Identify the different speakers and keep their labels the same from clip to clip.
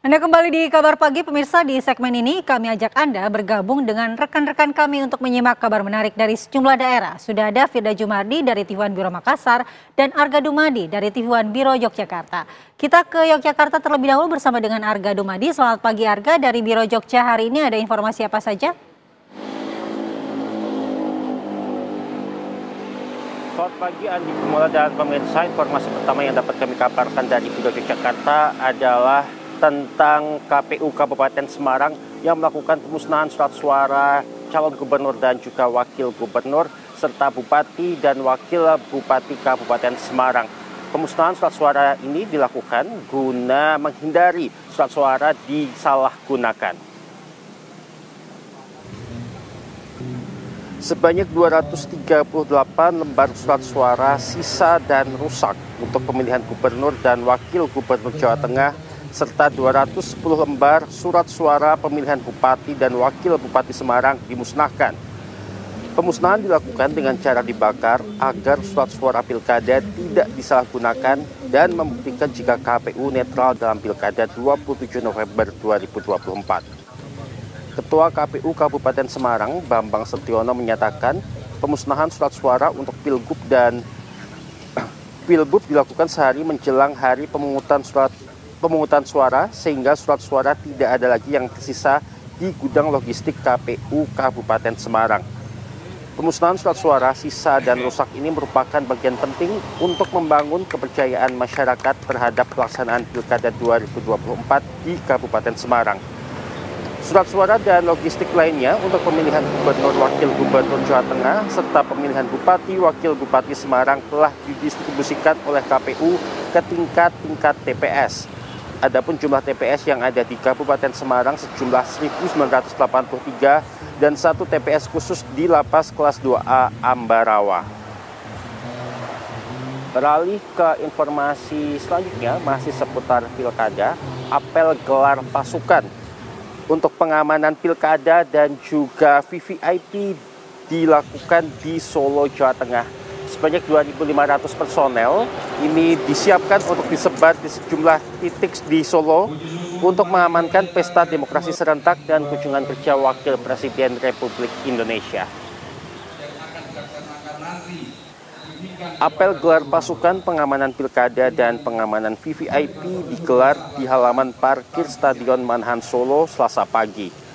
Speaker 1: Anda kembali di Kabar Pagi, pemirsa. Di segmen ini kami ajak Anda bergabung dengan rekan-rekan kami untuk menyimak kabar menarik dari sejumlah daerah. Sudah ada Firda Jumardi dari TV1 Biro Makassar dan Arga Dumadi dari TV1 Biro Yogyakarta. Kita ke Yogyakarta terlebih dahulu bersama dengan Arga Dumadi. Selamat pagi Arga, dari Biro Jogja hari ini ada informasi apa saja?
Speaker 2: Selamat pagi Andi Kumula dan pemirsa. Informasi pertama yang dapat kami kabarkan dari Biro Yogyakarta adalah tentang KPU Kabupaten Semarang yang melakukan pemusnahan surat suara calon gubernur dan juga wakil gubernur serta bupati dan wakil bupati Kabupaten Semarang. Pemusnahan surat suara ini dilakukan guna menghindari surat suara disalahgunakan. Sebanyak 238 lembar surat suara sisa dan rusak untuk pemilihan gubernur dan wakil gubernur Jawa Tengah serta 210 lembar surat suara pemilihan bupati dan wakil bupati Semarang dimusnahkan. Pemusnahan dilakukan dengan cara dibakar agar surat suara pilkada tidak disalahgunakan dan membuktikan jika KPU netral dalam pilkada 27 November 2024. Ketua KPU Kabupaten Semarang, Bambang Setiono, menyatakan pemusnahan surat suara untuk Pilgub dan Pilbub dilakukan sehari menjelang hari pemungutan suara sehingga surat suara tidak ada lagi yang tersisa di gudang logistik KPU Kabupaten Semarang. Pemusnahan surat suara sisa dan rusak ini merupakan bagian penting untuk membangun kepercayaan masyarakat terhadap pelaksanaan Pilkada 2024 di Kabupaten Semarang. Surat suara dan logistik lainnya untuk pemilihan gubernur wakil gubernur Jawa Tengah serta pemilihan bupati wakil bupati Semarang telah didistribusikan oleh KPU ke tingkat TPS. Adapun jumlah TPS yang ada di Kabupaten Semarang sejumlah 1.983 dan 1 TPS khusus di Lapas Kelas 2A Ambarawa. Beralih ke informasi selanjutnya, masih seputar pilkada, apel gelar pasukan untuk pengamanan pilkada dan juga VVIP dilakukan di Solo, Jawa Tengah. Sebanyak 2.500 personel ini disiapkan untuk disebar di sejumlah titik di Solo untuk mengamankan pesta demokrasi serentak dan kunjungan kerja Wakil Presiden Republik Indonesia. Apel gelar pasukan pengamanan pilkada dan pengamanan VVIP digelar di halaman parkir Stadion Manahan Solo Selasa pagi.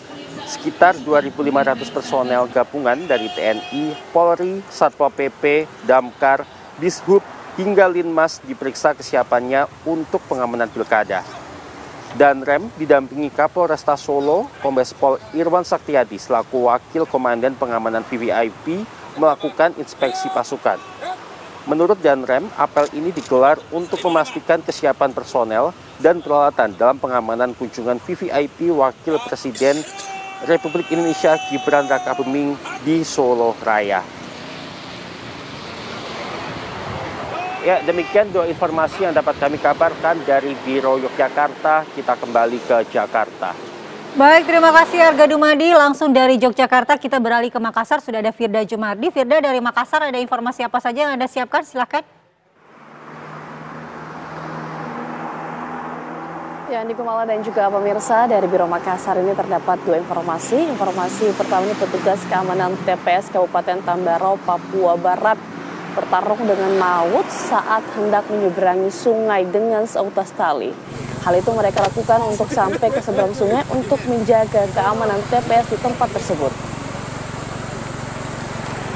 Speaker 2: Sekitar 2.500 personel gabungan dari TNI, Polri, Satpol PP, Damkar, Dishub, hingga Linmas diperiksa kesiapannya untuk pengamanan pilkada. Danrem didampingi Kapolresta Solo, Kombes Pol Irwan Saktiadi selaku Wakil Komandan Pengamanan VVIP melakukan inspeksi pasukan. Menurut Danrem, apel ini digelar untuk memastikan kesiapan personel dan peralatan dalam pengamanan kunjungan VVIP Wakil Presiden Republik Indonesia Gibran Rakabuming di Solo Raya. Ya, demikian dua informasi yang dapat kami kabarkan dari Biro Yogyakarta. Kita kembali ke Jakarta.
Speaker 1: Baik, terima kasih Arga Dumadi. Langsung dari Yogyakarta kita beralih ke Makassar. Sudah ada Firda Jumardi. Firda, dari Makassar ada informasi apa saja yang Anda siapkan? Silakan.
Speaker 3: Ya, Andi Kumala dan juga pemirsa, dari Biro Makassar ini terdapat dua informasi. Informasi pertama ini petugas keamanan TPS Kabupaten Tambarau, Papua Barat bertarung dengan maut saat hendak menyeberangi sungai dengan seutas tali. Hal itu mereka lakukan untuk sampai ke seberang sungai untuk menjaga keamanan TPS di tempat tersebut.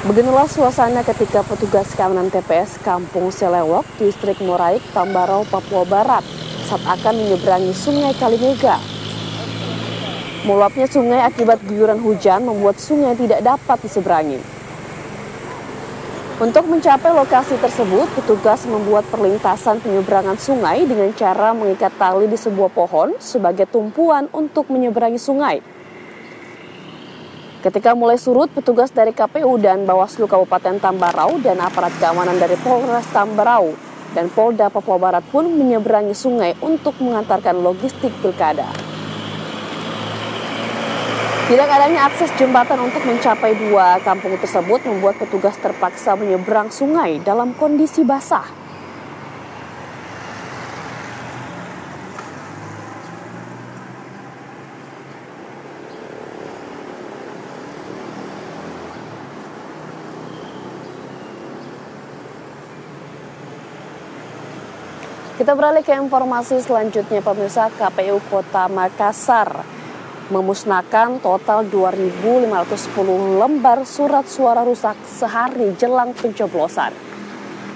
Speaker 3: Beginilah suasana ketika petugas keamanan TPS Kampung Selewok, Distrik Moraik, Tambarau, Papua Barat saat akan menyeberangi Sungai Kalimega. Meluapnya sungai akibat guyuran hujan membuat sungai tidak dapat diseberangi. Untuk mencapai lokasi tersebut, petugas membuat perlintasan penyeberangan sungai dengan cara mengikat tali di sebuah pohon sebagai tumpuan untuk menyeberangi sungai. Ketika mulai surut, petugas dari KPU dan Bawaslu Kabupaten Tambarau dan aparat keamanan dari Polres Tambarau dan Polda Papua Barat pun menyeberangi sungai untuk mengantarkan logistik pilkada. Tidak adanya akses jembatan untuk mencapai dua kampung tersebut membuat petugas terpaksa menyeberang sungai dalam kondisi basah. Kita beralih ke informasi selanjutnya, pemirsa. KPU Kota Makassar memusnahkan total 2.510 lembar surat suara rusak sehari jelang pencoblosan.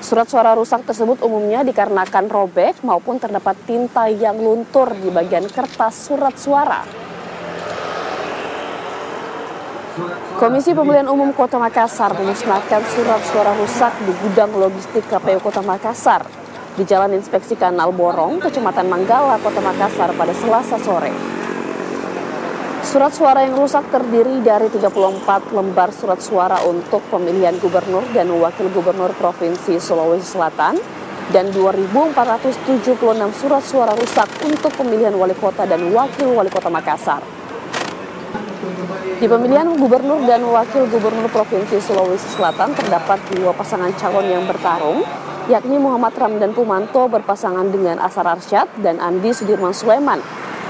Speaker 3: Surat suara rusak tersebut umumnya dikarenakan robek maupun terdapat tinta yang luntur di bagian kertas surat suara. Komisi Pemilihan Umum Kota Makassar memusnahkan surat suara rusak di gudang logistik KPU Kota Makassar di Jalan Inspeksi Kanal Borong, Kecamatan Manggala, Kota Makassar pada Selasa sore. Surat suara yang rusak terdiri dari 34 lembar surat suara untuk pemilihan gubernur dan wakil gubernur Provinsi Sulawesi Selatan dan 2.476 surat suara rusak untuk pemilihan wali kota dan wakil wali kota Makassar. Di pemilihan gubernur dan wakil gubernur Provinsi Sulawesi Selatan terdapat 2 pasangan calon yang bertarung, yakni Muhammad Ramdan Pumanto berpasangan dengan Asar Arsyad dan Andi Sudirman Sulaiman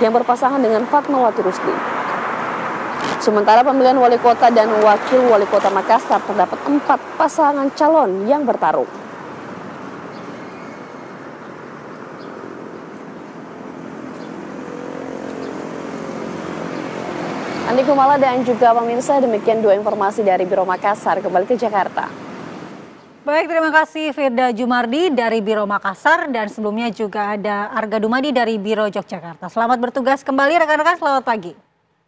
Speaker 3: yang berpasangan dengan Fatmawati Rusdi. Sementara pemilihan wali kota dan wakil wali kota Makassar terdapat 4 pasangan calon yang bertarung. Andi Kumala dan juga pemirsa, demikian 2 informasi dari Biro Makassar. Kembali ke Jakarta.
Speaker 1: Baik, terima kasih Firda Jumardi dari Biro Makassar dan sebelumnya juga ada Arga Dumadi dari Biro Yogyakarta. Selamat bertugas kembali rekan-rekan, selamat pagi.